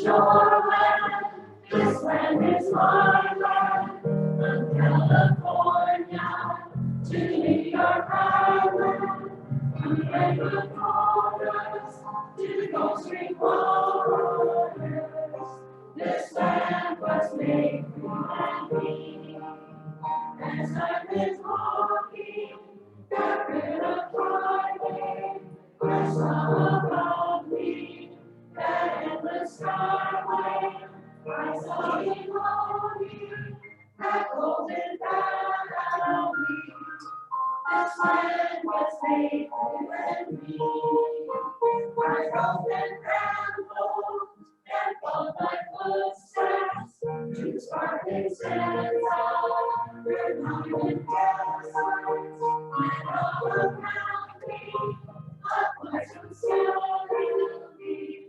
your land. This land is my land. From California to New York Island. From the Redwood Forest to the Gulf Stream waters. This land was made for me. As I've been walking that river Friday, I saw above me that endless skyway. I saw below me that golden valley. This land was made for you and me. I rode and rambled and followed my footsteps to the sparkling sands of the mountain deserts. And all around me, a place would still be.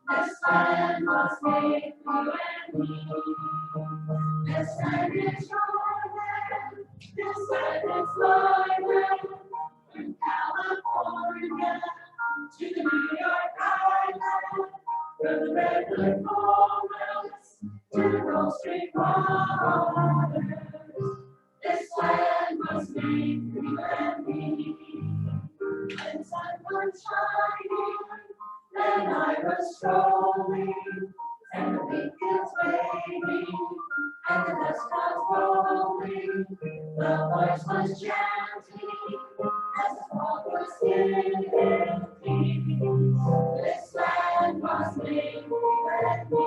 This land was made for you and me. This land is your land. This land is my land. From California to the New York Island. From the Redwood Forest to the Gulf Stream waters. This land was made for you and me. When sun was shining, then I was strolling, and the beacons waving, and the dust was rolling. The voice was chanting as the smoke was singing. This land was made for you and me.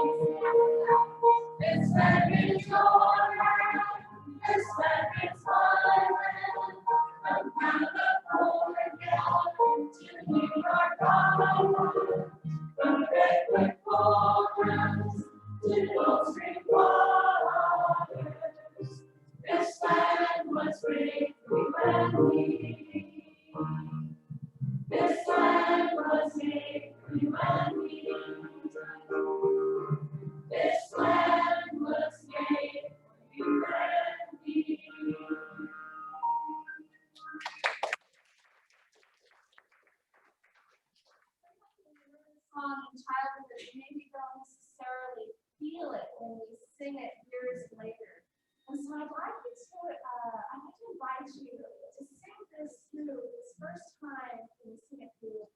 This land is your land. This land is my land. From California to New York Island. From the Redwood Forest to the Gulf Stream waters. This land was made for you and me. This land was made for you and me. This land was made for you and me. Song in childhood, but maybe don't necessarily feel it when we sing it years later. And so I'd like to invite you to sing this through this first time when you sing it through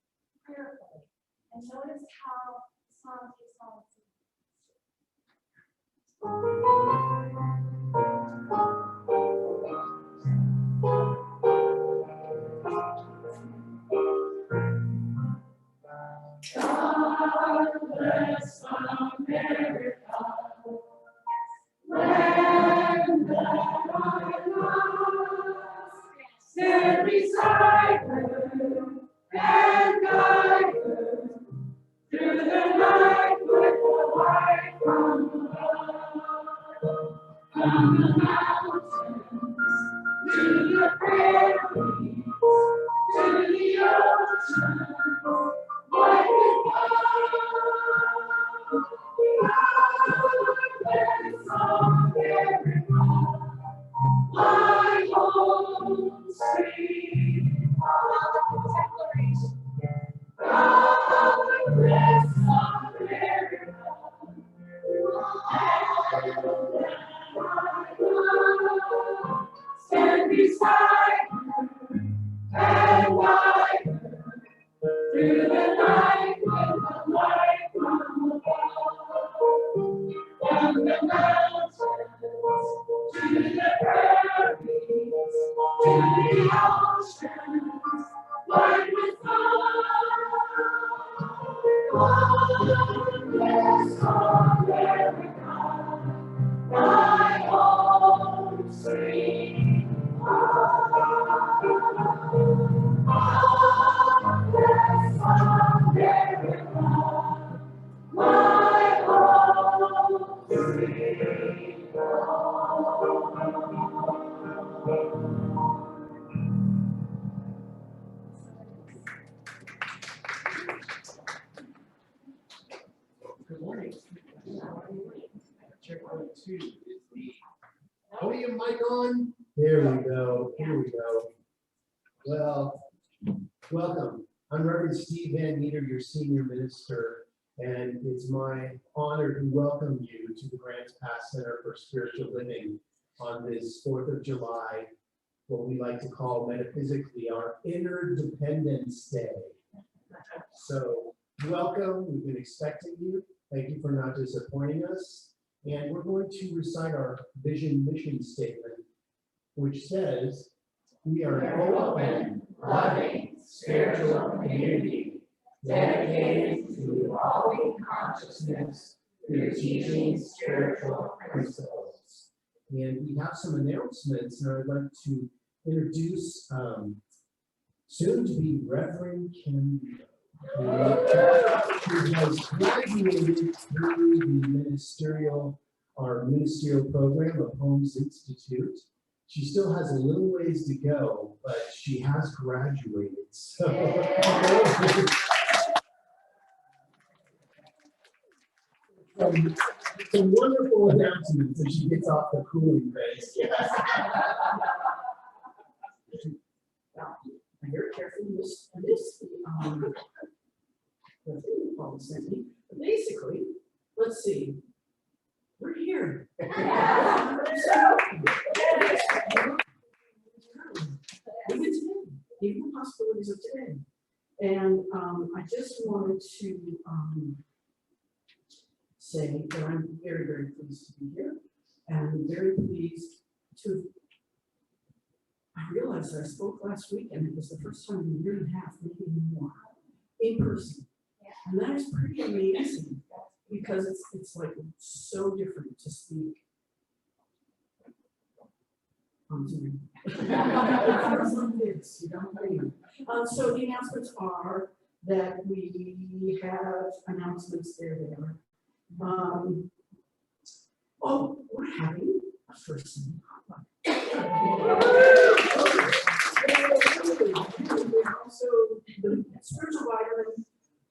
prayerfully, and notice how the song takes on its God bless America, land that I love. Stand beside her and guide her through the night with the light from above. From the mountains to the prairies to the ocean. What is God bless America, my home sweet home. God bless America, stand beside her and guide her through the night with the light from above. From the mountains to the prairies to the oceans, white with God bless America, my home sweet home. God bless America, my home sweet Good morning. Check 1, 2. Is the podium mic on? Here we go. Here we go. Well, welcome. I'm Reverend Steve Van Meter, your senior minister. And it's my honor to welcome you to the Grants Pass Center for Spiritual Living on this 4th of July, what we like to call metaphysically our Interdependence Day. So welcome, we've been expecting you. Thank you for not disappointing us. And we're going to recite our vision mission statement, which says, we are an open, loving, spiritual community dedicated to evolving consciousness through teaching spiritual principles. And we have some announcements, and I'd like to introduce soon to be Reverend Kim, who has graduated through the our ministerial program of Holmes Institute. She still has a little ways to go, but she has graduated. So some wonderful announcements as she gets off the cooling phase. Yes. Now, I'm very careful in this the thing Paul sent me. But basically, let's see. We're here. Even today, even the possibilities of today. And I just wanted to say that I'm very, very pleased to be here. And very pleased to, I realized that I spoke last week and it was the first time in a year and a half, maybe more, in person. And that is pretty amazing because it's like so different to speak on Zoom. You don't know. So the announcements are that we have announcements there. Oh, we're having a first name pop-up. Also, the spiritual vitamin,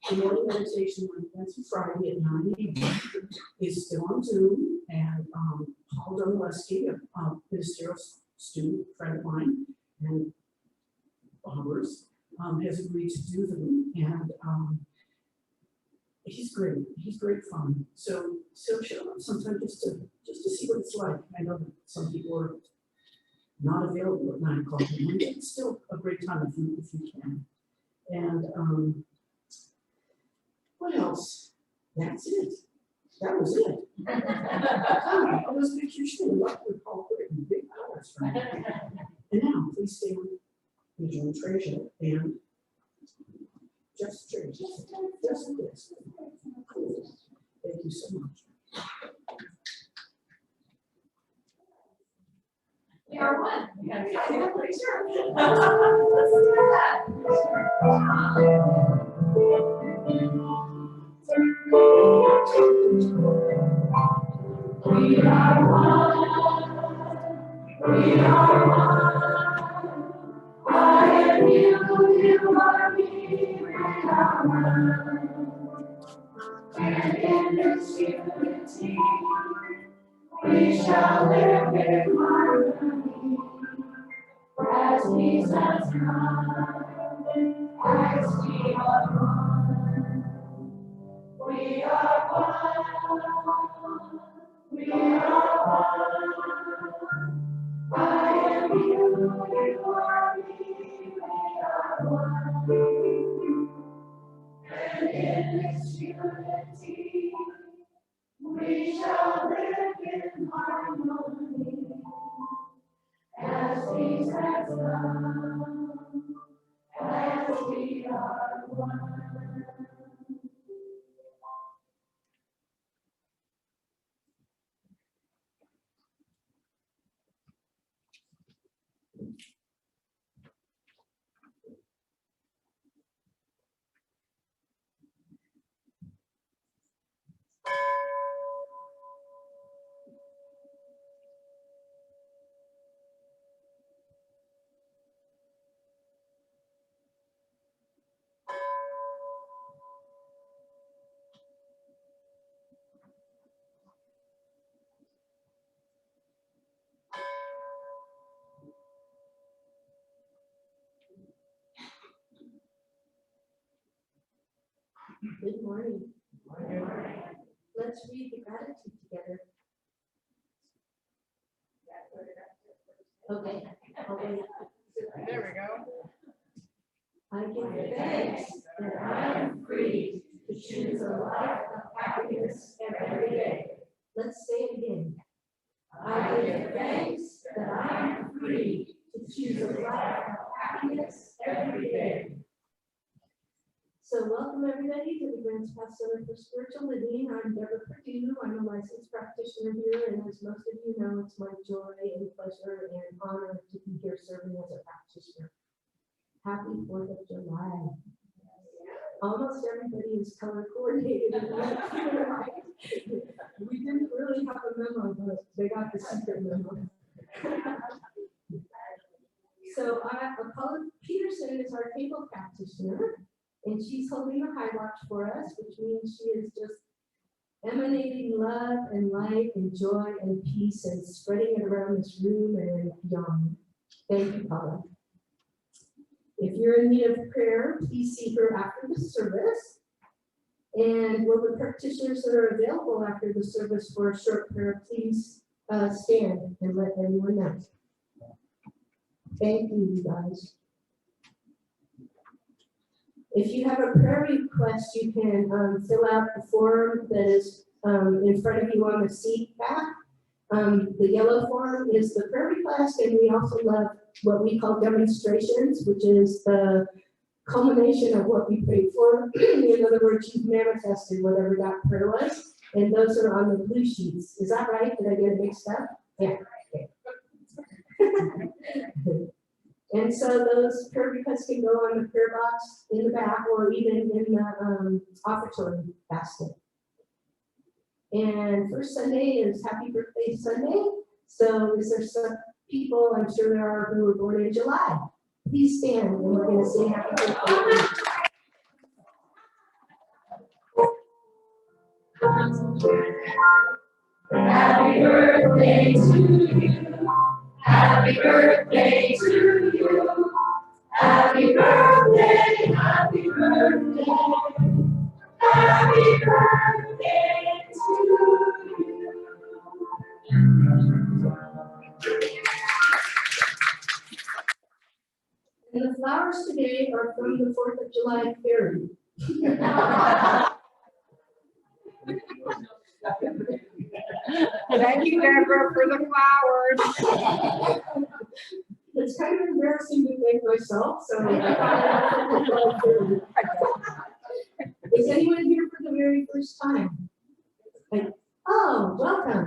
the morning meditation Wednesday, Friday at 9 a.m. is still on Zoom, and Paul Domaleski, a ministerial student friend of mine and ours, has agreed to do them, and he's great. He's great fun. So show up sometime just to see what it's like. I know that some people are not available at 9 o'clock in the morning. It's still a great time if you can. And what else? That's it. That was it. All those pictures show up with Paul put it in big colors for me. And now, please stay with the Joan Treasure and just Treasure. Just this. Thank you so much. We are one. Yeah, we got to take a picture. Let's do that. We are one. We are one. I am you, you are me. We are one. And in this unity, we shall live in harmony. As peace has come, as we are one. We are one. We are one. I am you, you are me. We are one. And in this unity, we shall live in harmony. As peace has come, as we are one. Good morning. Let's read the gratitude together. Okay. I'll wait. There we go. I give thanks that I am free to choose a life of happiness every day. Let's say it again. I give thanks that I am free to choose a life of happiness every day. So welcome everybody to the Grants Pass Center for Spiritual Living. I'm Deborah Perdue. I'm a licensed practitioner here, and as most of you know, it's my joy and pleasure and honor to be here serving as a practitioner. Happy 4th of July. Almost everybody is color coordinated. We didn't really have a memo, but they got the secret memo. So Paula Peterson is our table practitioner, and she's holding the high watch for us, which means she is just emanating love and light and joy and peace and spreading it around this room and beyond. Thank you, Paula. If you're in need of prayer, please see her after the service. And will the practitioners that are available after the service for a short prayer, please stand and let everyone know. Thank you, guys. If you have a prayer request, you can fill out the form that is in front of you on the seat back. The yellow form is the prayer request, and we also love what we call demonstrations, which is the culmination of what we prayed for. In other words, you've manifested whatever that prayer was, and those are on the blue sheets. Is that right? Did I get it mixed up? Yeah. Okay. And so those prayer requests can go on the prayer box in the back or even in the offertory basket. And first Sunday is Happy Birthday Sunday. So is there some people, I'm sure there are, who were born in July? Please stand and we're going to sing Happy Birthday. Happy birthday to you. Happy birthday to you. Happy birthday, happy birthday. Happy birthday to you. And the flowers today are from the 4th of July fairy. Thank you, Deborah, for the flowers. It's kind of embarrassing to thank myself, so I thought is anyone here for the very first time? Oh, welcome.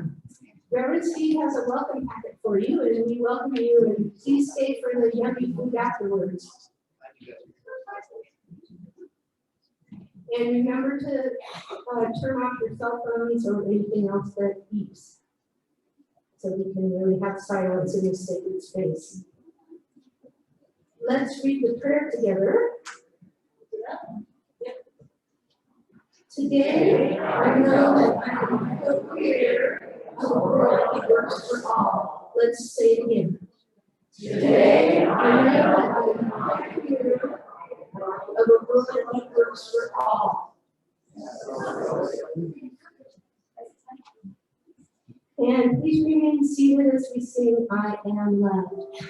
Reverend Steve has a welcome packet for you, and we welcome you, and please stay for the yummy food afterwards. And remember to turn off your cell phones or anything else that beeps, so we can really have silence in this sacred space. Let's read the prayer together. Today, I know that I am the creator of a world that works for all. Let's say it again. Today, I know that I am the creator of a world that works for all. And please remain seated as we sing I Am Loved.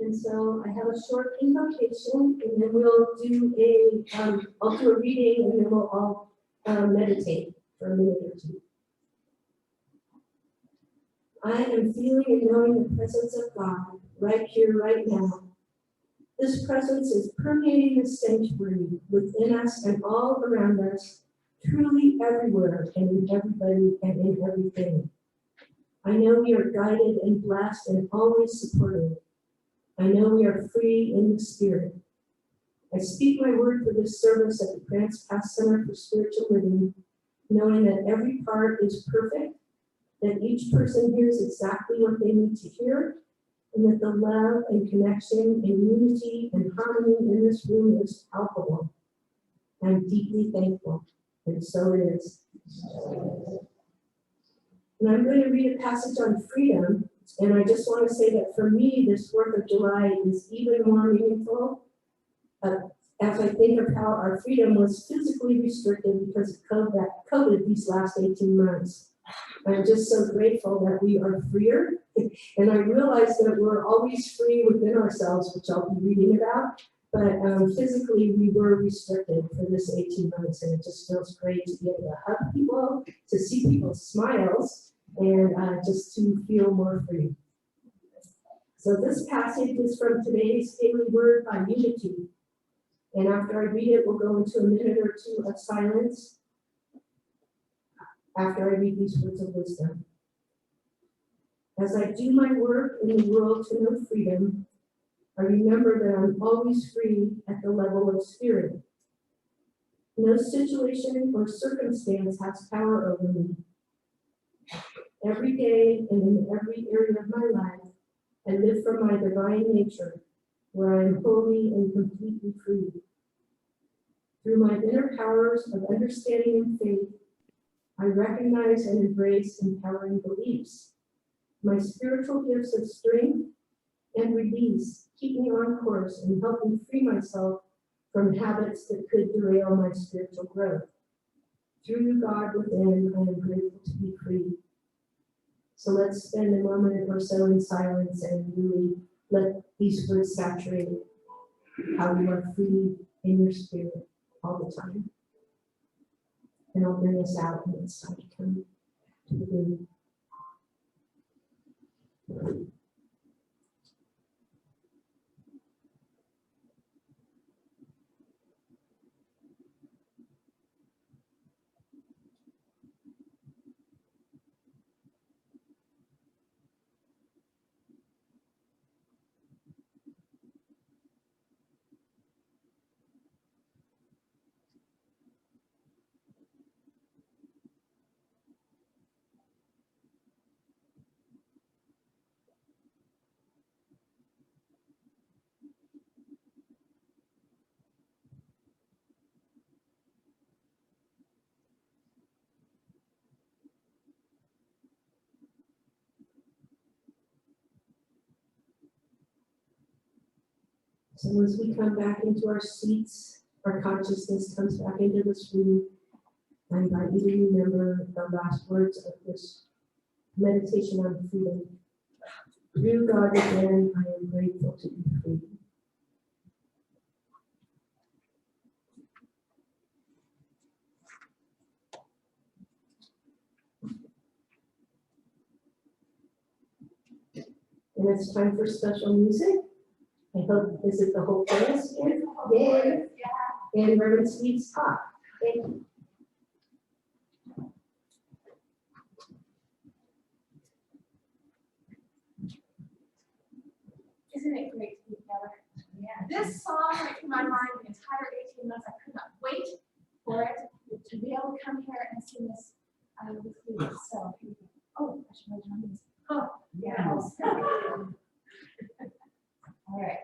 And so I have a short invocation, and then we'll do I'll do a reading, and then we'll all meditate for a minute or two. I am feeling and knowing the presence of God right here, right now. This presence is permeating the sanctuary within us and all around us, truly everywhere and in everybody and in everything. I know we are guided and blessed and always supported. I know we are free in the Spirit. I speak my word for this service at the Grants Pass Center for Spiritual Living, knowing that every part is perfect, that each person hears exactly what they need to hear, and that the love and connection and unity and harmony in this room is palpable. I'm deeply thankful, and so it is. And I'm going to read a passage on freedom, and I just want to say that for me, this 4th of July is even more meaningful as I think of how our freedom was physically restricted because of COVID these last 18 months. I'm just so grateful that we are freer, and I realize that we're always free within ourselves, which I'll be reading about, but physically we were restricted for this 18 months, and it just feels great to be able to hug people, to see people's smiles, and just to feel more free. So this passage is from today's Daily Word by Unity, and after I read it, we'll go into a minute or two of silence after I read these words of wisdom. As I do my work in the world to know freedom, I remember that I'm always free at the level of spirit. No situation or circumstance has power over me. Every day and in every area of my life, I live from my divine nature, where I am wholly and completely free. Through my inner powers of understanding and faith, I recognize and embrace empowering beliefs. My spiritual gifts of strength and release keep me on course and help me free myself from habits that could derail my spiritual growth. Through God within, I am grateful to be free. So let's spend a moment or so in silence and really let these words saturate how you are free in your spirit all the time. And I'll bring us out when it's time to come to the room. So as we come back into our seats, our consciousness comes back into this room. I invite you to remember the last words of this meditation on freedom. Through God within, I am grateful to be free. And it's time for special music. I hope, is it the whole chorus here? Yay. Yeah. And Reverend Steve's talk. Thank you. Isn't it great to be together? Yeah. This song went through my mind the entire 18 months. I could not wait for it to be able to come here and sing this with you. So, oh, I should raise my hands. Oh, yeah. All right.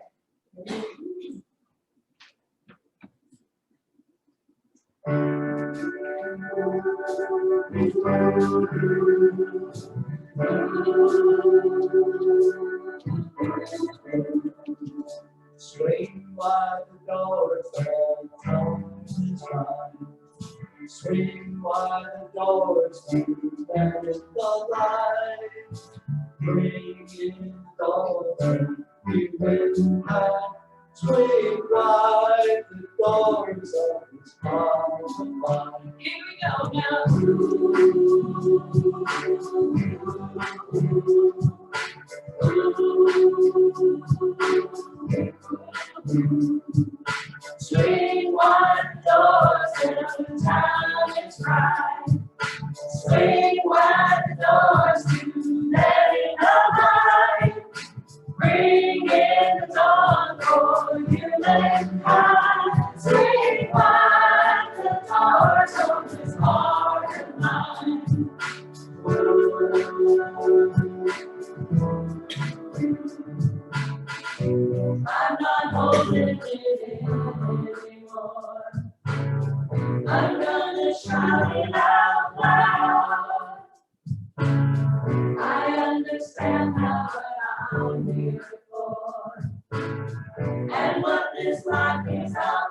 Swing wide the doors all come to time. Swing wide the doors to let the light. Bring in the dolphin, we will have. Swing wide the doors of is hard to find. Here we go now. Swing wide doors till the time is right. Swing wide doors to let in the light. Bring in the dawn for humankind. Swing wide the doors of this heart and mind. I'm not holding it anymore. I'm gonna shout it out loud. I understand now what I'm here for, and what this life is about.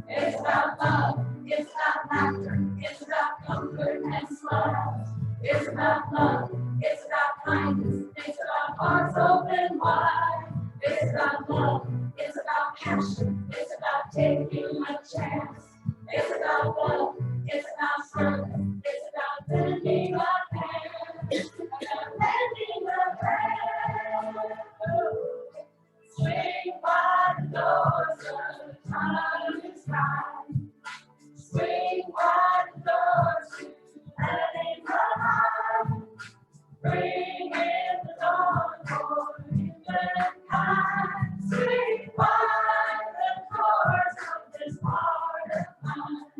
It's about love, it's about laughter, it's about comfort and smiles. It's about love, it's about kindness, it's about hearts open wide. It's about love, it's about passion, it's about taking a chance. It's about love, it's about service, it's about lending a hand. It's about lending a hand. Swing wide the doors of the time is right. Swing wide the doors to letting the light. Bring in the dawn for humankind. Swing wide the doors of this heart of mine.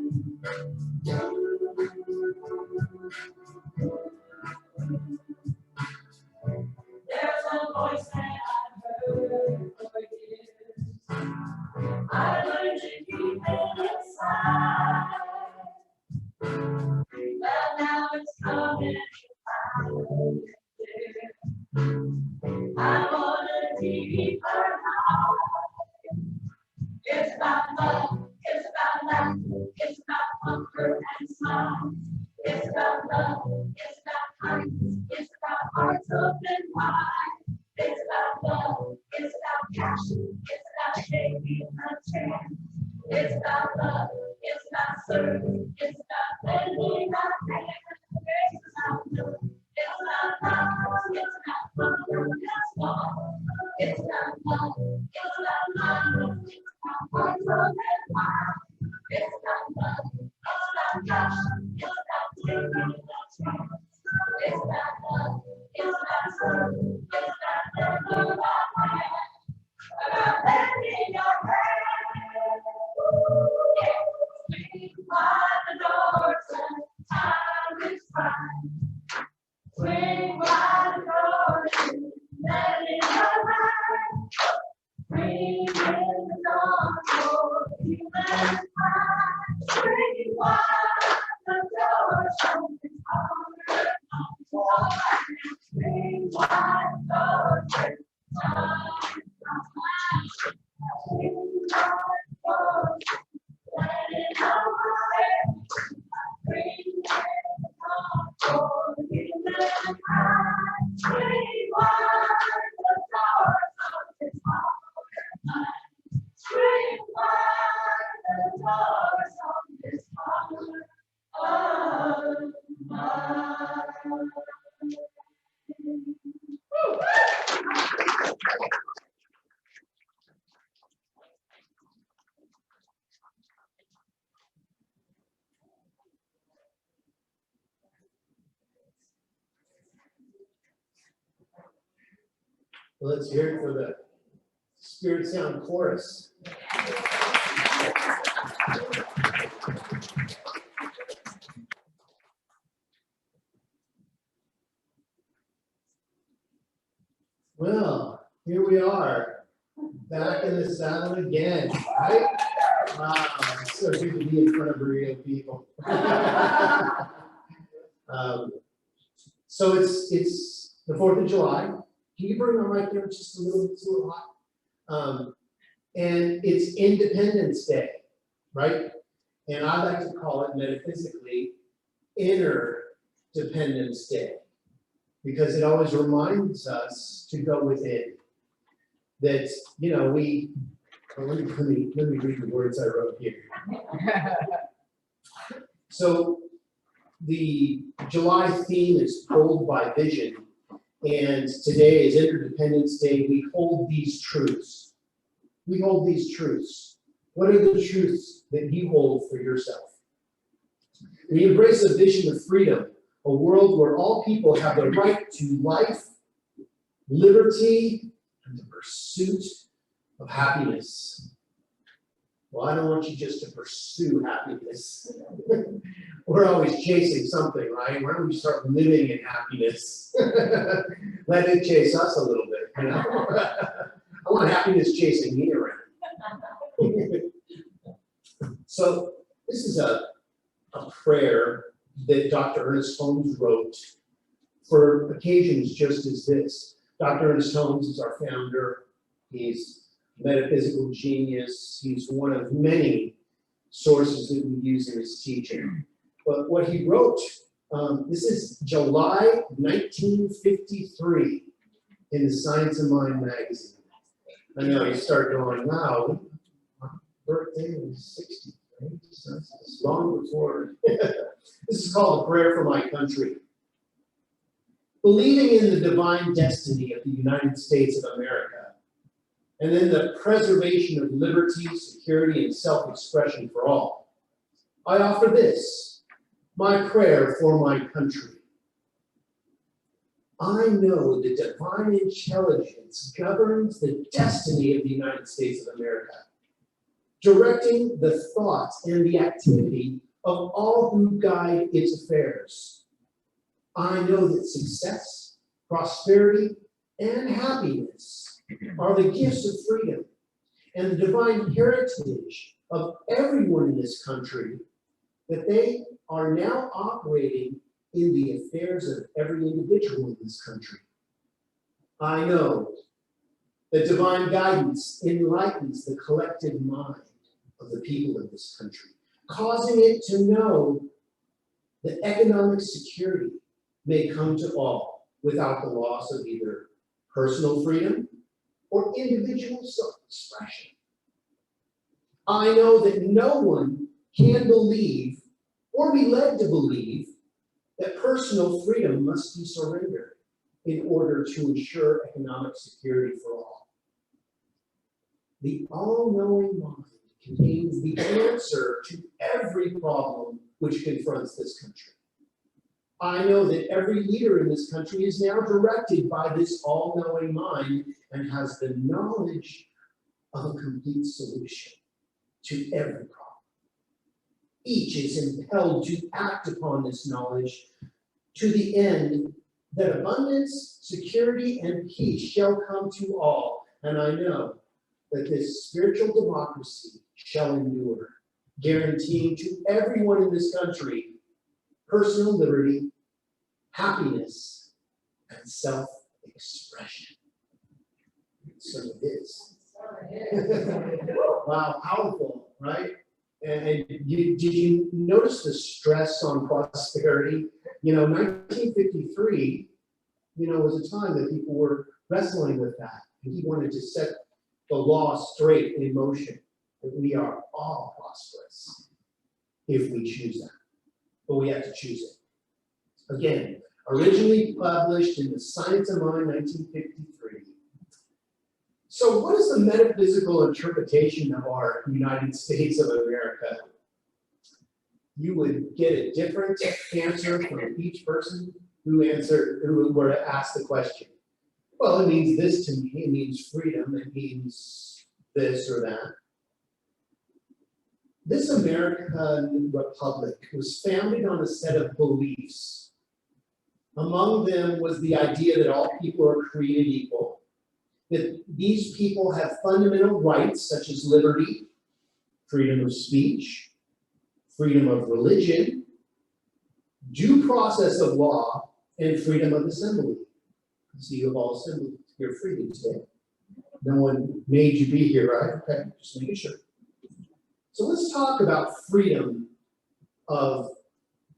There's a voice that I've heard for years. I learned to keep it inside. Well, now it's coming out there. I want a deeper life. It's about love, it's about laughter, it's about comfort and smiles. It's about love, it's about kindness, it's about hearts open wide. It's about love, it's about passion, it's about taking a chance. It's about love, it's about service, it's about lending a hand. It's about love, it's about love, it's about comfort and smiles. It's about love, it's about kindness, it's about hearts open wide. It's about love, it's about passion, it's about taking a chance. It's about love, it's about service, it's about lending a hand. About lending your hand. Yeah. Swing wide the doors and time is right. Swing wide the doors and let in the light. Bring in the dawn for humankind. Swing wide the doors of this heart. Swing wide the doors and time is right. Swing wide the doors and let in the light. Bring in the dawn for humankind. Swing wide the doors of this heart. Swing wide the doors of this heart of mine. Well, let's hear it for the Spirit Sound Chorus. Well, here we are, back in the saddle again, right? Wow, it's so good to be in front of real people. So it's the 4th of July. Can you bring our mic there just a little bit? It's a little hot. And it's Independence Day, right? And I like to call it metaphysically Inner Dependence Day, because it always reminds us to go within. That, you know, we Let me read the words I wrote here. So the July theme is Bold by Vision, and today is Interdependence Day. We hold these truths. We hold these truths. What are the truths that you hold for yourself? We embrace a vision of freedom, a world where all people have the right to life, liberty, and the pursuit of happiness. Well, I don't want you just to pursue happiness. We're always chasing something, right? Why don't we start living in happiness? Let it chase us a little bit, you know? I want happiness chasing me around. So this is a prayer that Dr. Ernest Holmes wrote for occasions just as this. Dr. Ernest Holmes is our founder. He's a metaphysical genius. He's one of many sources that we use in his teaching. But what he wrote, this is July 1953 in the Science of Mind magazine. I know you start going, wow, my birthday was 60, right? So it's long before. This is called A Prayer for My Country. Believing in the divine destiny of the United States of America, and then the preservation of liberty, security, and self-expression for all, I offer this, my prayer for my country. I know the divine intelligence governs the destiny of the United States of America, directing the thoughts and the activity of all who guide its affairs. I know that success, prosperity, and happiness are the gifts of freedom and the divine heritage of everyone in this country, that they are now operating in the affairs of every individual in this country. I know that divine guidance enlightens the collective mind of the people of this country, causing it to know that economic security may come to all without the loss of either personal freedom or individual self-expression. I know that no one can believe or be led to believe that personal freedom must be surrendered in order to ensure economic security for all. The all-knowing mind contains the answer to every problem which confronts this country. I know that every leader in this country is now directed by this all-knowing mind and has the knowledge of a complete solution to every problem. Each is impelled to act upon this knowledge to the end that abundance, security, and peace shall come to all. And I know that this spiritual democracy shall endure, guaranteeing to everyone in this country personal liberty, happiness, and self-expression. So it is. Wow, powerful, right? And did you notice the stress on prosperity? 1953, was a time that people were wrestling with that. And he wanted to set the law straight in motion, that we are all prosperous if we choose that. But we have to choose it. Again, originally published in the Science of Mind, 1953. So what is the metaphysical interpretation of our United States of America? You would get a different answer from each person who were to ask the question. Well, it means this to me, it means freedom, it means this or that. This American republic was founded on a set of beliefs. Among them was the idea that all people are created equal, that these people have fundamental rights such as liberty, freedom of speech, freedom of religion, due process of law, and freedom of assembly. So you have all assembled your freedom today. No one made you be here, right? Okay, just making sure. So let's talk about freedom of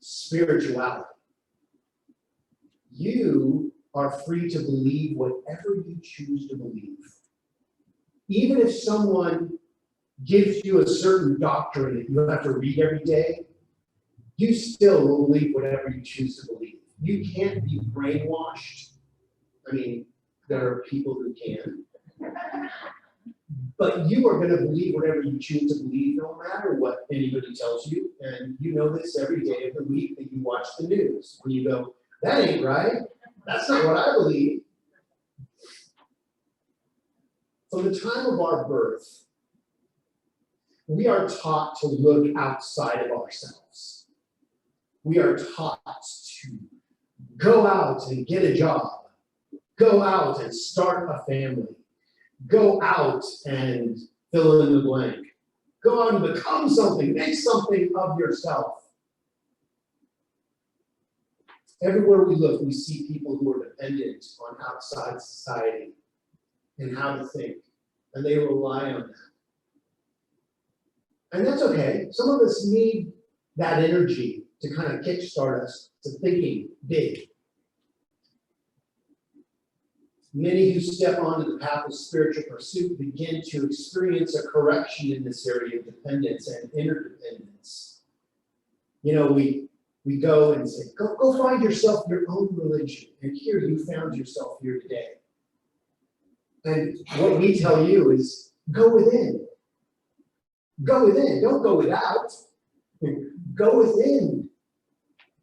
spirituality. You are free to believe whatever you choose to believe. Even if someone gives you a certain doctrine that you have to read every day, you still will believe whatever you choose to believe. You can't be brainwashed. I mean, there are people who can. But you are going to believe whatever you choose to believe, no matter what anybody tells you. And you know this every day of the week that you watch the news. When you go, that ain't right. That's not what I believe. From the time of our birth, we are taught to look outside of ourselves. We are taught to go out and get a job, go out and start a family, go out and fill in the blank, go out and become something, make something of yourself. Everywhere we look, we see people who are dependent on outside society and how to think, and they rely on that. And that's okay. Some of us need that energy to kind of kickstart us to thinking big. Many who step onto the path of spiritual pursuit begin to experience a correction in this area of dependence and interdependence. You know, we go and say, go find yourself your own religion. And here you found yourself here today. And what we tell you is go within. Go within. Don't go without. Go within.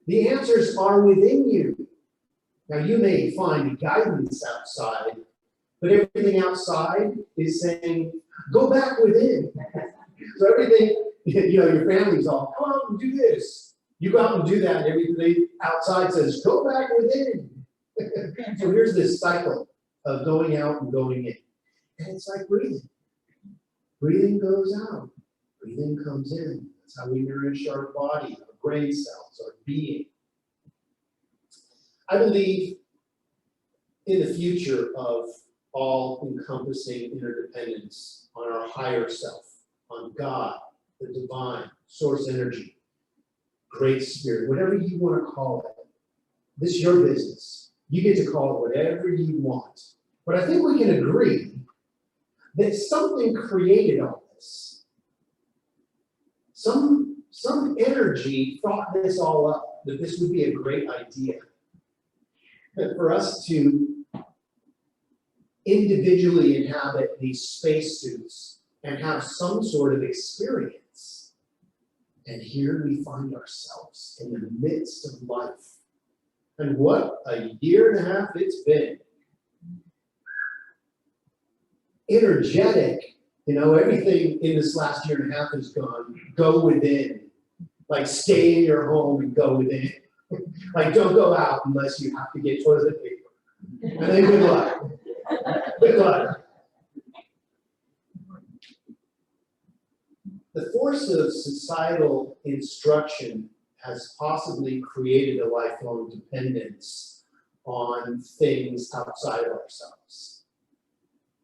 The answers are within you. Now, you may find guidance outside, but everything outside is saying, go back within. So everything, your family's all, come out and do this. You go out and do that, and everything outside says, go back within. So here's this cycle of going out and going in. And it's like breathing. Breathing goes out. Breathing comes in. That's how we nourish our body, our brain cells, our being. I believe in the future of all-encompassing interdependence on our higher self, on God, the divine, source energy, great spirit, whatever you want to call it. This is your business. You get to call it whatever you want. But I think we can agree that something created all this. Some energy thought this all up, that this would be a great idea. That for us to individually inhabit these spacesuits and have some sort of experience. And here we find ourselves in the midst of life. And what a year and a half it's been. Energetic, everything in this last year and a half has gone, go within. Like stay in your home and go within. Like don't go out unless you have to get toilet paper. And then good luck. Good luck. The force of societal instruction has possibly created a lifelong dependence on things outside of ourselves.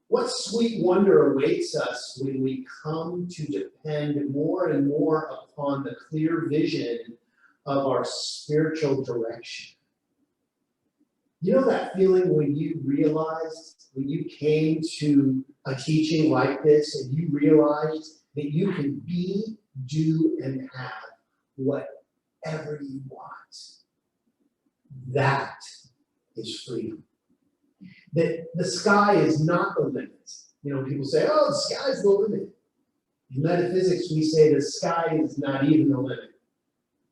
What sweet wonder awaits us when we come to depend more and more upon the clear vision of our spiritual direction. You know that feeling when you realized, when you came to a teaching like this and you realized that you can be, do, and have whatever you want? That is freedom. That the sky is not the limit. People say, oh, the sky's the limit. In metaphysics, we say the sky is not even the limit.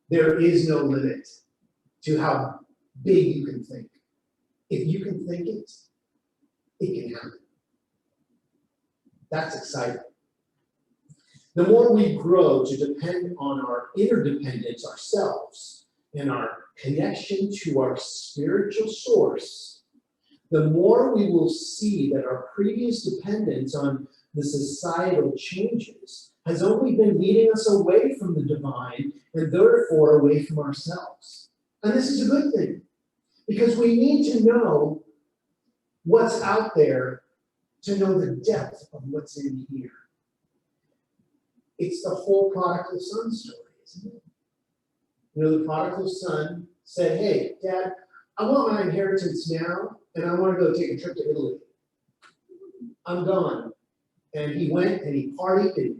There is no limit to how big you can think. If you can think it, it can happen. That's exciting. The more we grow to depend on our interdependence ourselves and our connection to our spiritual source, the more we will see that our previous dependence on the societal changes has only been leading us away from the divine and therefore away from ourselves. And this is a good thing, because we need to know what's out there to know the depth of what's in here. It's the whole prodigal son story, isn't it? The prodigal son said, hey, Dad, I want my inheritance now, and I want to go take a trip to Italy. I'm gone. And he went and he partied and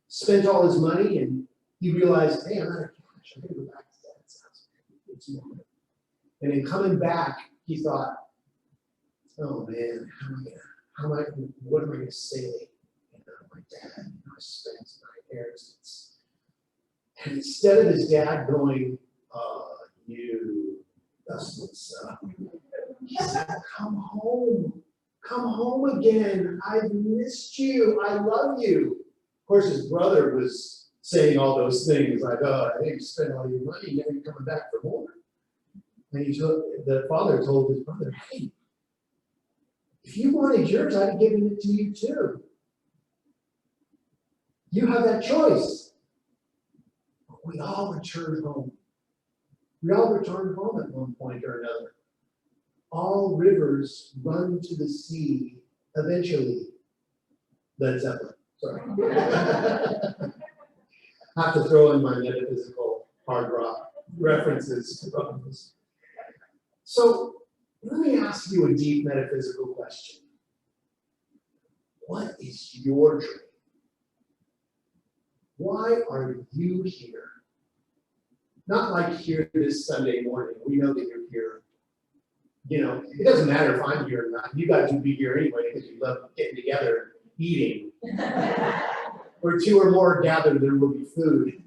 spent all his money and he realized, hey, I'm out of cash. I'm gonna go back to Dad's house. It's more. And in coming back, he thought, oh man, what am I gonna say? You know, my dad, I spent my inheritance. And instead of his dad going, that's what's up. He said, come home again. I've missed you. I love you. Of course, his brother was saying all those things like, oh, I think you spent all your money, now you're coming back for more. And the father told his brother, hey, if you wanted yours, I'd have given it to you too. You have that choice. But we all returned home. We all returned home at one point or another. All rivers run to the sea eventually. Led Zeppelin, sorry. I have to throw in my metaphysical hard rock references to problems. So let me ask you a deep metaphysical question. What is your dream? Why are you here? Not like here this Sunday morning. We know that you're here. You know, it doesn't matter if I'm here or not. You guys would be here anyway because you love getting together, eating. Where two or more gathered, there will be food.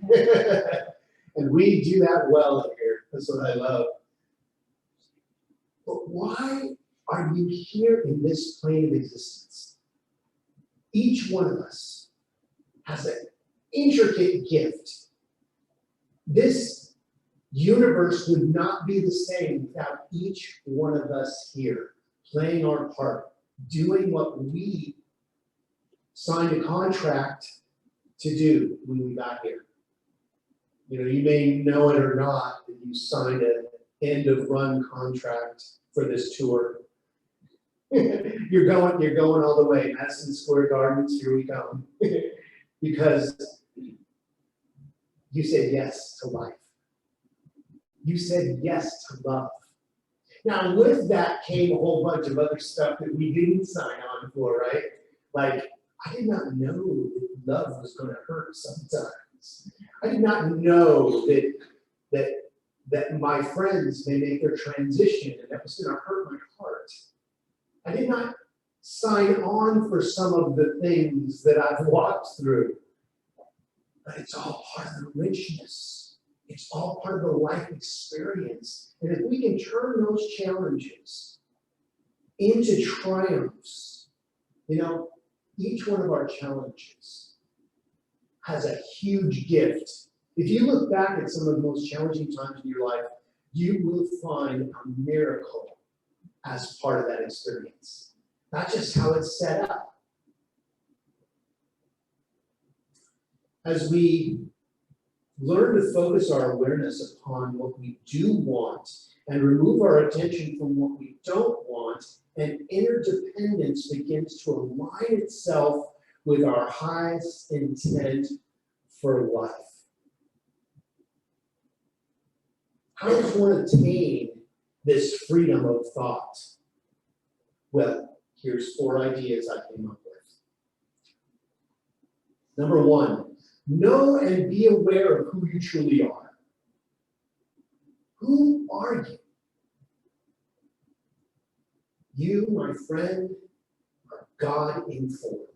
And we do that well here. That's what I love. But why are you here in this plane of existence? Each one of us has an intricate gift. This universe would not be the same without each one of us here, playing our part, doing what we signed a contract to do when we got here. You know, you may know it or not that you signed an end of run contract for this tour. You're going all the way. Madison Square Gardens, here we come. Because you said yes to life. You said yes to love. Now, with that came a whole bunch of other stuff that we didn't sign on for, right? Like, I did not know that love was going to hurt sometimes. I did not know that my friends may make their transition and that was going to hurt my heart. I did not sign on for some of the things that I've walked through. But it's all part of the richness. It's all part of the life experience. And if we can turn those challenges into triumphs, you know, each one of our challenges has a huge gift. If you look back at some of the most challenging times in your life, you will find a miracle as part of that experience. That's just how it's set up. As we learn to focus our awareness upon what we do want and remove our attention from what we don't want, and interdependence begins to align itself with our highest intent for life. How does one attain this freedom of thought? Well, here's 4 ideas I came up with. Number 1, know and be aware of who you truly are. Who are you? You, my friend, are God in form.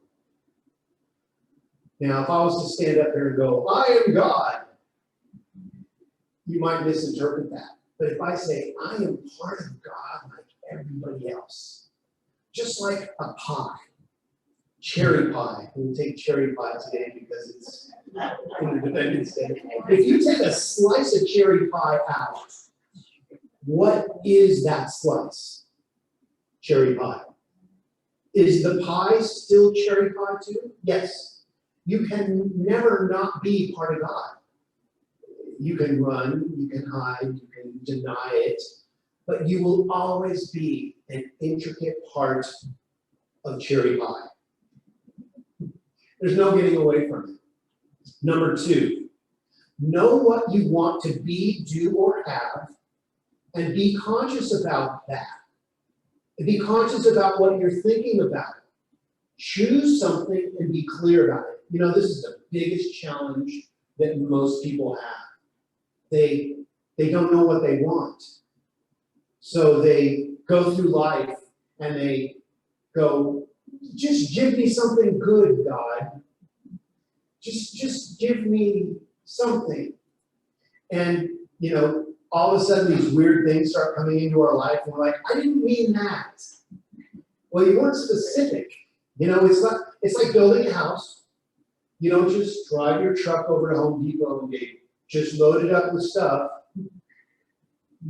Now, if I was to stand up here and go, I am God, you might misinterpret that. But if I say, I am part of God like everybody else, just like a pie, cherry pie. We'll take cherry pie today because it's Independence Day. If you take a slice of cherry pie out, what is that slice? Cherry pie. Is the pie still cherry pie too? Yes. You can never not be part of God. You can run, you can hide, you can deny it, but you will always be an intricate part of cherry pie. There's no getting away from it. Number 2, know what you want to be, do, or have, and be conscious about that. And be conscious about what you're thinking about. Choose something and be clear about it. You know, this is a biggest challenge that most people have. They don't know what they want. So they go through life and they go, just give me something good, God. Just give me something. And, you know, all of a sudden these weird things start coming into our life and we're like, I didn't mean that. Well, you weren't specific. You know, it's like building a house. You don't just drive your truck over to Home Depot and get just loaded up with stuff.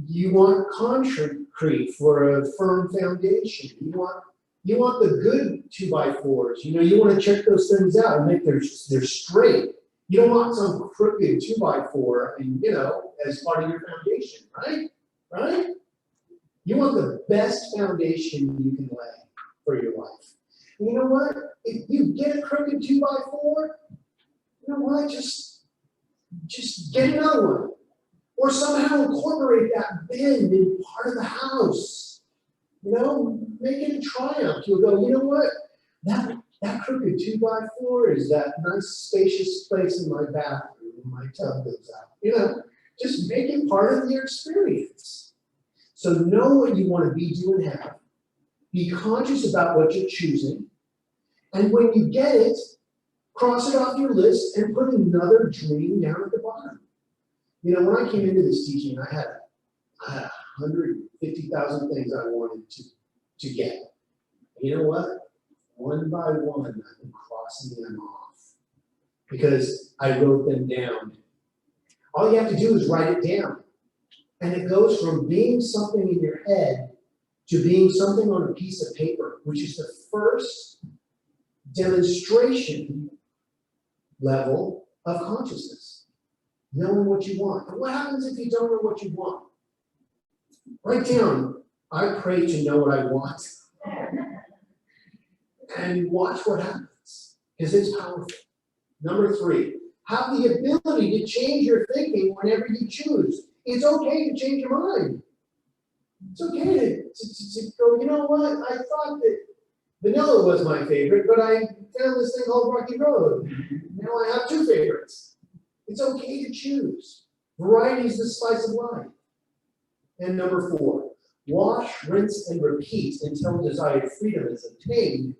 You want concrete for a firm foundation. You want the good 2x4s. You know, you want to check those things out and make they're straight. You don't want some crooked 2x4 and, you know, as part of your foundation, right? Right? You want the best foundation you can lay for your life. And you know what? If you get a crooked 2x4, you know what? Just get another one. Or somehow incorporate that bend in part of the house. You know, make it a triumph. You'll go, you know what? That crooked 2x4 is that nice spacious place in my bathroom when my tub goes out. You know, just make it part of your experience. So know what you want to be, do, and have. Be conscious about what you're choosing. And when you get it, cross it off your list and put another dream down at the bottom. You know, when I came into this teaching, I had 150,000 things I wanted to get. And you know what? One by one, I've been crossing them off because I wrote them down. All you have to do is write it down. And it goes from being something in your head to being something on a piece of paper, which is the first demonstration level of consciousness. Knowing what you want. And what happens if you don't know what you want? Write down, I pray to know what I want. And watch what happens, because it's powerful. Number 3, have the ability to change your thinking whenever you choose. It's okay to change your mind. It's okay to go, you know what, I thought that vanilla was my favorite, but I found this thing called Rocky Road. Now I have 2 favorites. It's okay to choose. Variety is the spice of life. And number 4, wash, rinse, and repeat until desired freedom is obtained.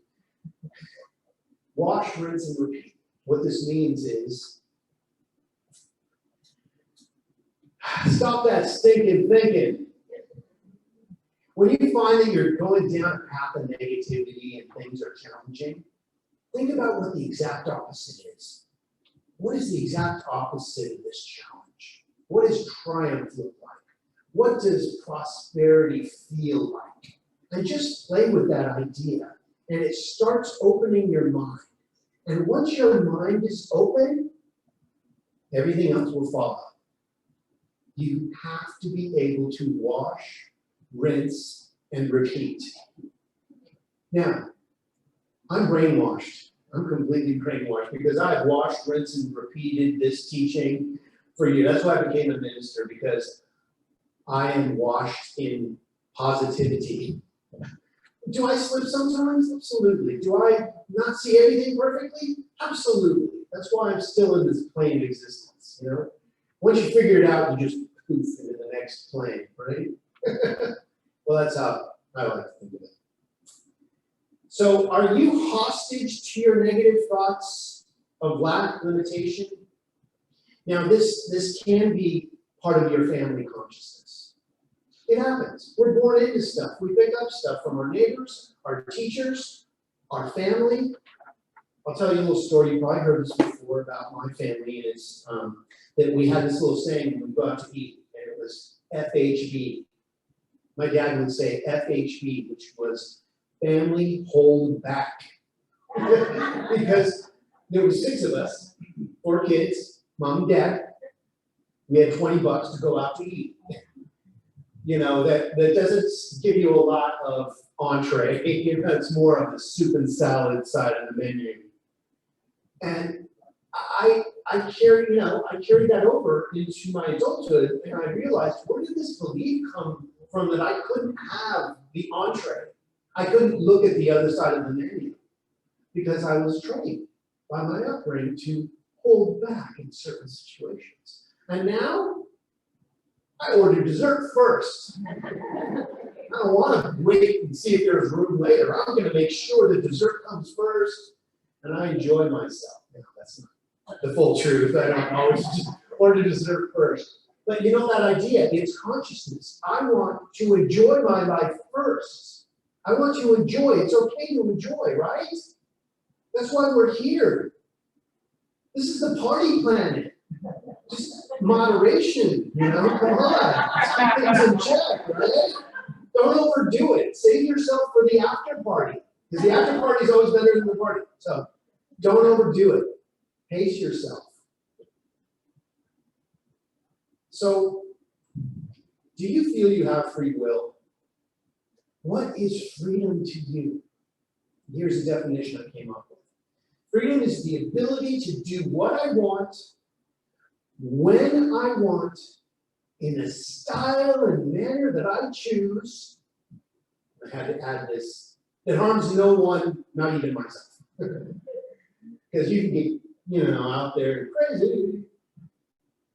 Wash, rinse, and repeat. What this means is, stop that stinking thinking. When you find that you're going down a path of negativity and things are challenging, think about what the exact opposite is. What is the exact opposite of this challenge? What does triumph look like? What does prosperity feel like? And just play with that idea. And it starts opening your mind. And once your mind is open, everything else will follow. You have to be able to wash, rinse, and repeat. Now, I'm brainwashed. I'm completely brainwashed because I've washed, rinsed, and repeated this teaching for you. That's why I became a minister, because I am washed in positivity. Do I slip sometimes? Absolutely. Do I not see everything perfectly? Absolutely. That's why I'm still in this plane of existence, you know? Once you figure it out, you just poof into the next plane, right? Well, that's how I like to think of it. So are you hostage to your negative thoughts of lack, limitation? Now, this can be part of your family consciousness. It happens. We're born into stuff. We pick up stuff from our neighbors, our teachers, our family. I'll tell you a little story. You probably heard this before about my family. And it's that we had this little saying when we go out to eat, and it was FHB. My dad would say FHB, which was family hold back. Because there were 6 of us, 4 kids, mom and dad. We had $20 to go out to eat. You know, that doesn't give you a lot of entree. You know, it's more of the soup and salad side of the menu. And I carried that over into my adulthood, and I realized, where did this belief come from that I couldn't have the entree? I couldn't look at the other side of the menu because I was trained by my upbringing to hold back in certain situations. And now, I order dessert first. I don't want to wait and see if there's room later. I'm going to make sure the dessert comes first, and I enjoy myself. No, that's not the full truth. I don't always just order dessert first. But you know that idea, it's consciousness. I want to enjoy my life first. I want to enjoy. It's okay to enjoy, right? That's why we're here. This is the party planet. Just moderation, you know, come on. Keep things in check, right? Don't overdo it. Save yourself for the after party. Because the after party is always better than the party. So don't overdo it. Pace yourself. So, do you feel you have free will? What is freedom to you? Here's a definition I came up with. Freedom is the ability to do what I want, when I want, in a style and manner that I choose. I had to add this. That harms no one, not even myself. Because you can get, out there crazy.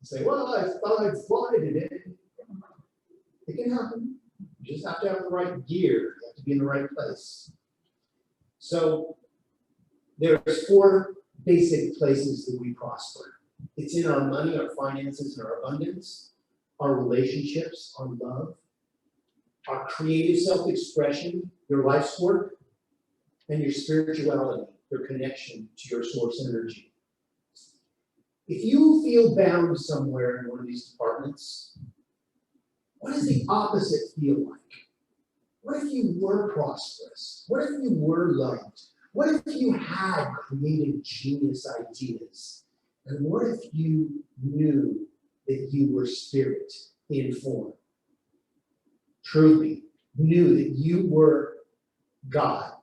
Say, well, I thought I'd fly today. It can happen. You just have to have the right gear. You have to be in the right place. So there's 4 basic places that we prosper. It's in our money, our finances, and our abundance, our relationships, our love, our creative self-expression, your life's work, and your spirituality, your connection to your source energy. If you feel bound somewhere in one of these departments, what does the opposite feel like? What if you were prosperous? What if you were loved? What if you had creative genius ideas? And what if you knew that you were spirit in form? Truly knew that you were God.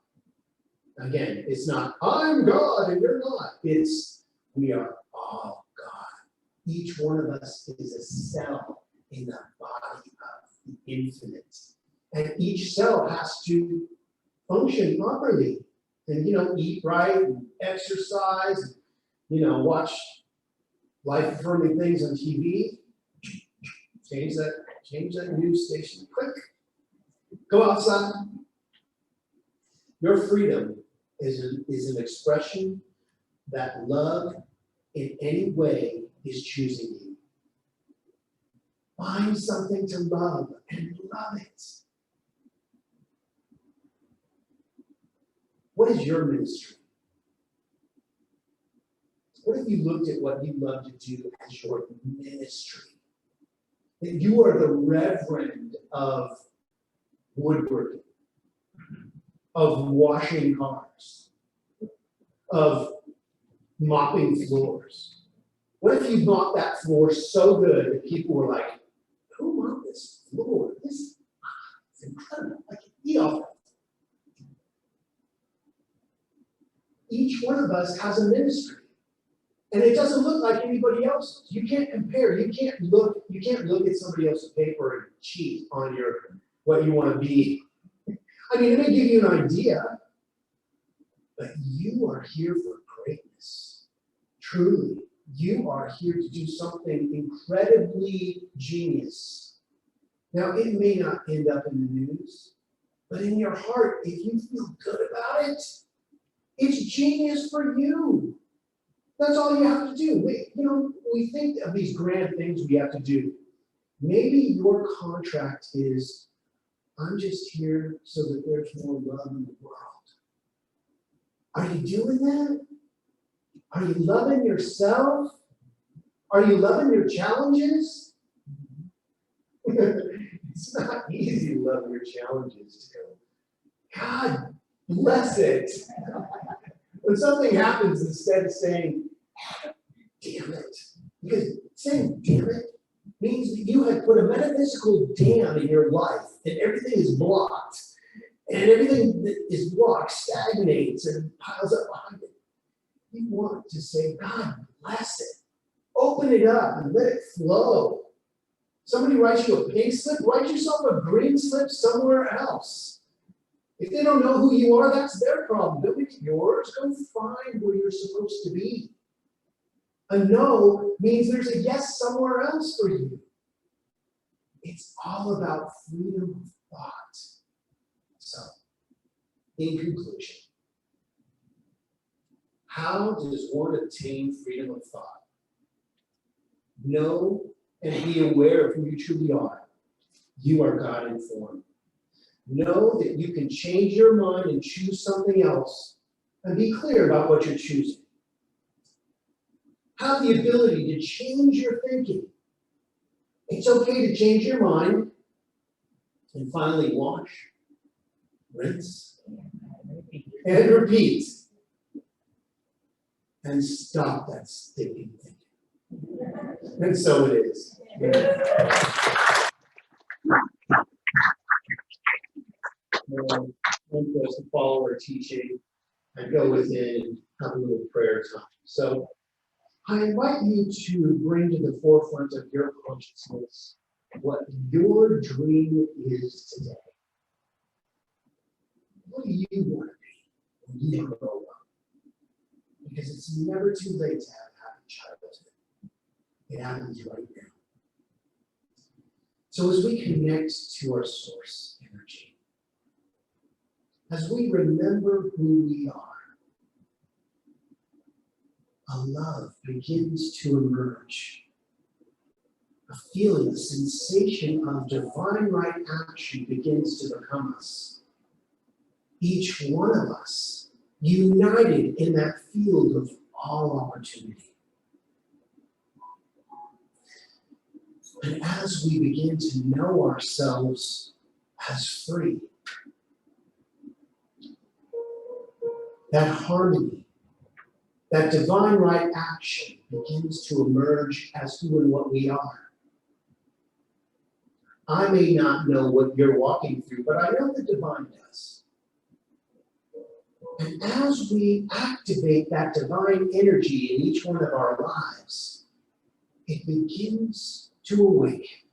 Again, it's not, I'm God and you're not. It's, we are all God. Each one of us is a cell in the body of the infinite. And each cell has to function properly. And, eat right, and exercise, watch life-affirming things on TV. Change that news station quick. Go outside. Your freedom is an expression that love in any way is choosing you. Find something to love and love it. What is your ministry? What if you looked at what you love to do as your ministry? That you are the reverend of woodworking, of washing cars, of mopping floors. What if you mopped that floor so good that people were like, who mopped this floor? This is incredible. I can eat off it. Each one of us has a ministry. And it doesn't look like anybody else's. You can't compare. You can't look at somebody else's paper and cheat on what you want to be. I mean, it may give you an idea, but you are here for greatness. Truly, you are here to do something incredibly genius. Now, it may not end up in the news, but in your heart, if you feel good about it, it's genius for you. That's all you have to do. We think of these grand things we have to do. Maybe your contract is, I'm just here so that there's more love in the world. Are you doing that? Are you loving yourself? Are you loving your challenges? It's not easy to love your challenges, too. God bless it. When something happens, instead of saying, damn it, because saying damn it means that you have put a metaphysical dam in your life and everything is blocked. And everything that is blocked stagnates and piles up behind it. You want to say, God bless it. Open it up and let it flow. Somebody writes you a pink slip, write yourself a green slip somewhere else. If they don't know who you are, that's their problem. Don't make it yours. Go find where you're supposed to be. A no means there's a yes somewhere else for you. It's all about freedom of thought. So, in conclusion, how does one obtain freedom of thought? Know and be aware of who you truly are. You are God-informed. Know that you can change your mind and choose something else, and be clear about what you're choosing. Have the ability to change your thinking. It's okay to change your mind. And finally, wash, rinse, and repeat. And stop that stinking thinking. And so it is. Time for us to follow our teaching and go within and have a little prayer time. So I invite you to bring to the forefront of your consciousness what your dream is today. What do you want to be when you grow up? Because it's never too late to have a happy childhood. It happens right now. So as we connect to our source energy, as we remember who we are, a love begins to emerge. A feeling, a sensation of divine right action begins to become us. Each one of us united in that field of all opportunity. And as we begin to know ourselves as free, that harmony, that divine right action begins to emerge as who and what we are. I may not know what you're walking through, but I know the divine does. And as we activate that divine energy in each one of our lives, it begins to awaken.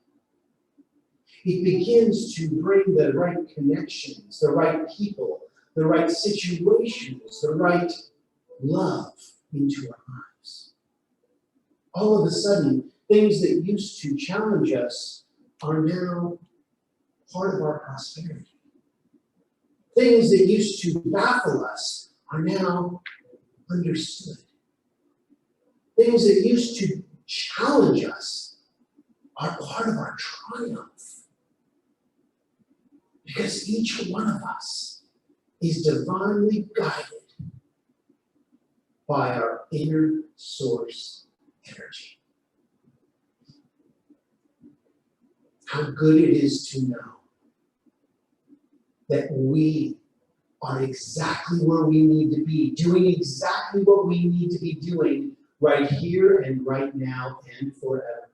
It begins to bring the right connections, the right people, the right situations, the right love into our lives. All of a sudden, things that used to challenge us are now part of our prosperity. Things that used to baffle us are now understood. Things that used to challenge us are part of our triumph. Because each one of us is divinely guided by our inner source energy. How good it is to know that we are exactly where we need to be, doing exactly what we need to be doing right here and right now and forever.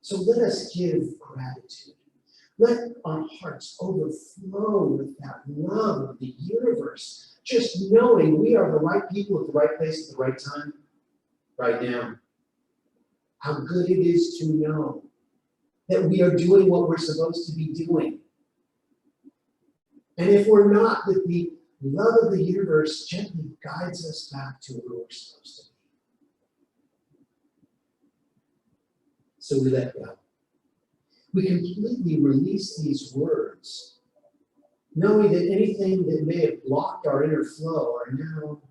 So let us give gratitude. Let our hearts overflow with that love of the universe, just knowing we are the right people at the right place at the right time, right now. How good it is to know that we are doing what we're supposed to be doing. And if we're not, that the love of the universe gently guides us back to where we're supposed to be. So we let go. We completely release these words, knowing that anything that may have blocked our inner flow are now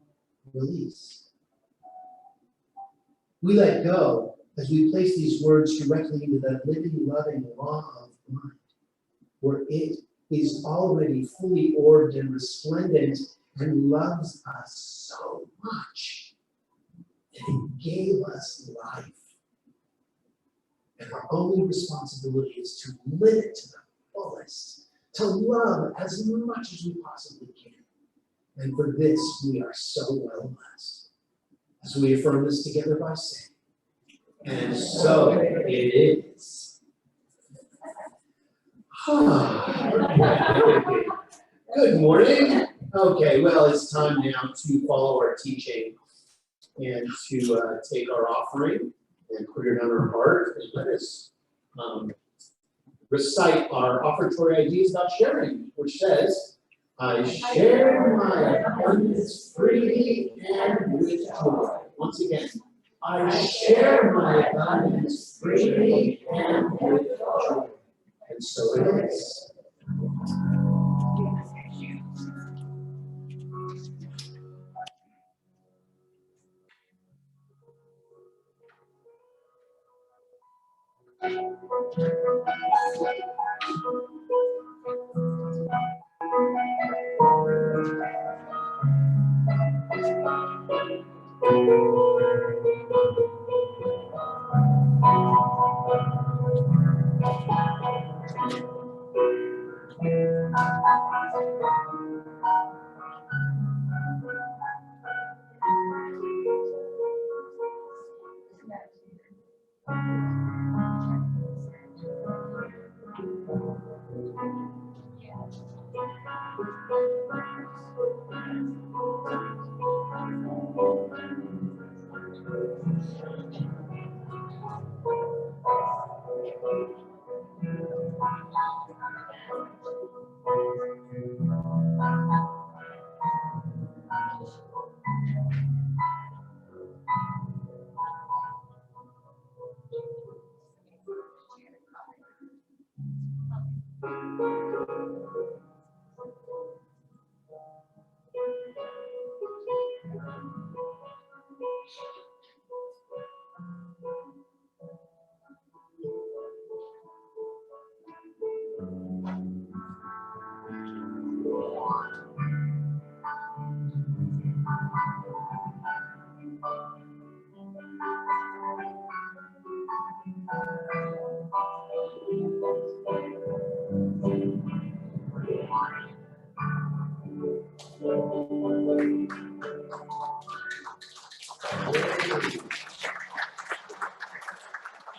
released. We let go as we place these words directly into that living, loving law of mind, where it is already fully orbed and resplendent and loves us so much that it gave us life. And our only responsibility is to live it to the fullest, to love as much as we possibly can. And for this, we are so well blessed. As we affirm this together by saying, and so it is. Good morning. Okay, well, it's time now to follow our teaching and to take our offering and put it on our heart and let us recite our offertory ideas about sharing, which says, I share my abundance freely and with joy. Once again. I share my abundance freely and with joy. And so it is.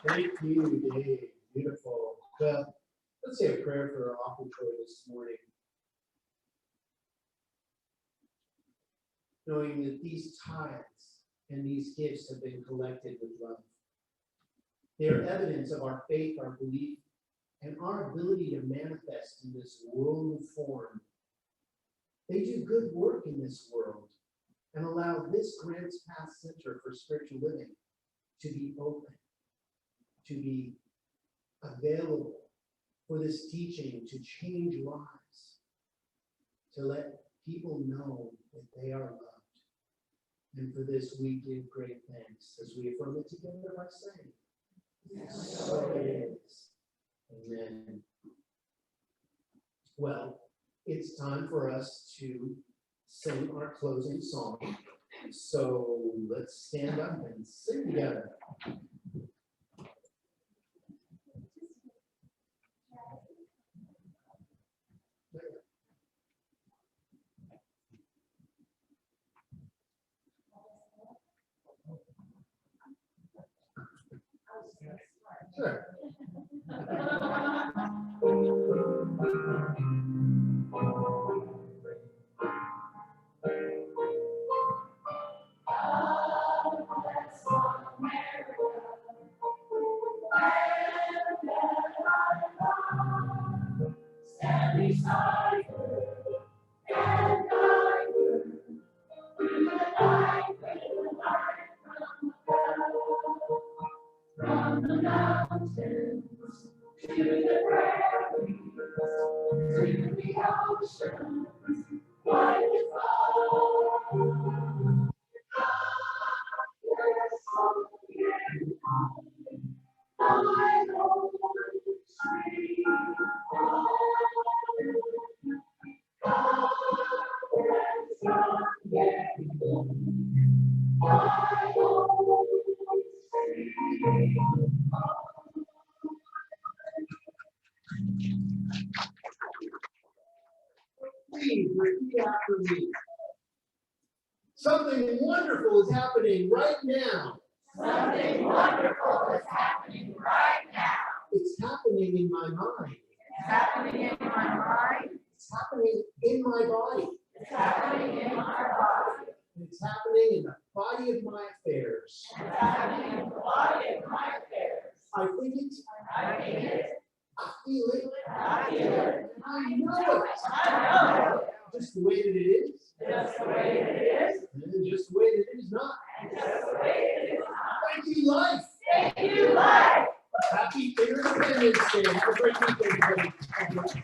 Thank you, Dave. Beautiful. Well, let's say a prayer for our offertory this morning. Knowing that these tithes and these gifts have been collected with love. They are evidence of our faith, our belief, and our ability to manifest in this world form. They do good work in this world and allow this Grants Path Center for Spiritual Living to be open, to be available for this teaching to change lives, to let people know that they are loved. And for this, we give great thanks as we affirm it together by saying, yes, so it is. Amen. Well, it's time for us to sing our closing song. So let's stand up and sing together. Sure. Stand beside her and guide her through the night with light from the mountains to the prairies to the oceans white as snow. Yes, oh, yes, my Lord, sweet God, Please repeat after me. Something wonderful is happening right now. something wonderful is happening right now. It's happening in my mind. It's happening in my mind. It's happening in my body. It's happening in my body. It's happening in the body of my affairs. It's happening in the body of my affairs. I think it. I think it. I feel it. I feel it. I know it. I know it. Just the way that it is. Just the way it is. And just the way that it is not. And Thank you, life. Thank you, life. Happy Independence Day. Have a great weekend, everybody.